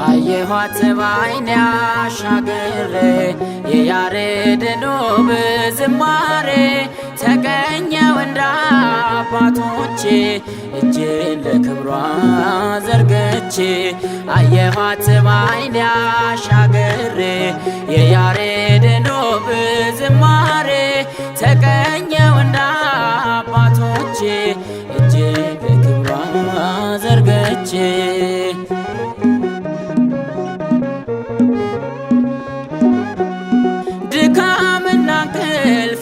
አየኋት በዓይኔ አሻግሬ የያሬድን ውብ ዝማሬ ተቀኘው እንደ አባቶቼ እጄን ለክብሯ ዘርግቼ አየኋት በዓይኔ አሻግሬ የያሬድን ውብ ዝማሬ ተቀኘው እንደ አባቶቼ እጄን ለክብሯ ዘርግቼ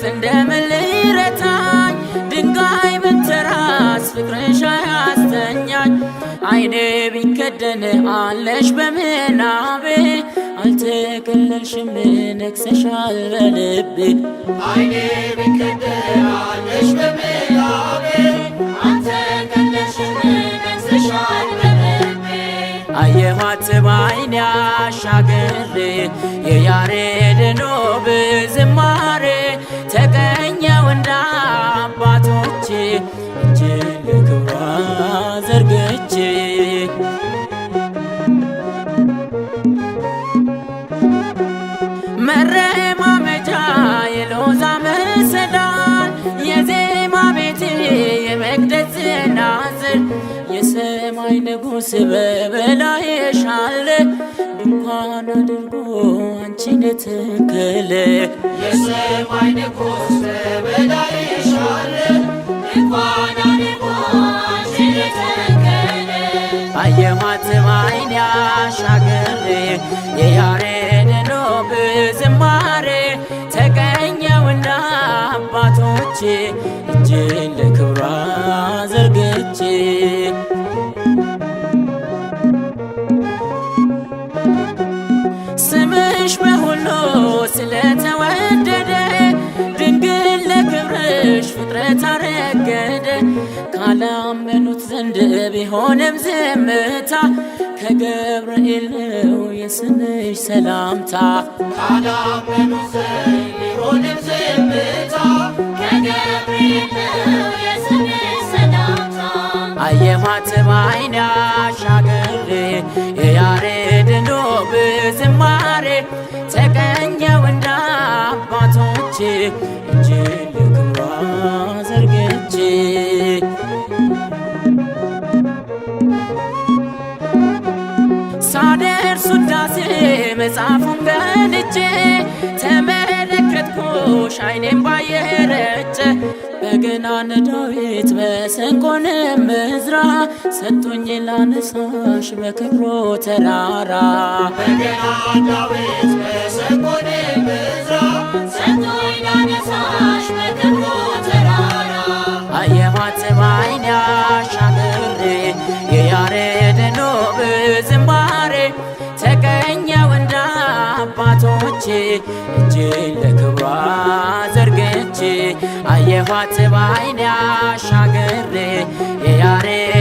እንደምን ሊረታኝ ድንጋይ ብትራስ ፍቅርሽ አያስተኛኝ አይኔ ቢከደን አለሽ በምናቤ አልተከለልሽም ነግሰሻል በልቤ አይኔ ቢከደን አለሽ በምናቤ አልተከለልሽም ነግሰሻል በልቤ አየኋት በዓይኔ አሻግሬ የያሬድን ውብ ዝማሬ ተቀኘው እንደ አባቶቼ እጄን ለክብሯ ዘርግቼ መረማመጃ የሎዛ መሰላል የዜማ ቤቴ የመቅደስ ናዝር የሰማይ ንጉሥ በበላይሽ አለ ድንኳን አድርጎ አንቺን ተከለ የሰማይ ንጉሥ በበላይሽ አለ ድንኳን አድርጎ አንቺን ተከለ አየኋት በዓይኔ አሻግሬ የያሬድን ውብ ዝማሬ ተቀኘው እንደ አባቶቼ እጄን ለክብሯ ዘርግቼ ስምሽ በሁሉ ስለተወደደ ድንግል ለክብርሽ ፍጥረት አረገደ ካላመኑት ዘንድ ቢሆንም ዝምታ ከገብርኤል ነው የስምሽ ሰላምታ ካላመኑት ዘንድ ቢሆንም ዝምታ ከገብርኤል ነው የስምሽ ሰላምታ አየኋት በዓይኔ አሻግሬ የያሬድን ውብ ዝማሬ ተቀኘው እንደ አባቶቼ እጄን ለክብሯ ዘርግቼ ሳደርስ ውዳሴ መጽሐፉን ገልጬ ተመለከትኩሽ አይኔም ባየረጨ በገናን ዳዊት መሰንቆንም ዕዝራ ሰጡኝ ላነሳሽ በክብሩ ተራራ በገናን ዳዊት መሰንቆንም ዕዝራ ሰጡኝ ላነሳሽ በክብሩ ተራራ አየኋት በዓይኔ አሻግሬ የያሬድን ውብ ዝማሬ ተቀኘው እንደ አባቶቼ እጄን ለክብሯ ዘርግቼ አየኋት በዓይኔ አሻግሬ የያሬድ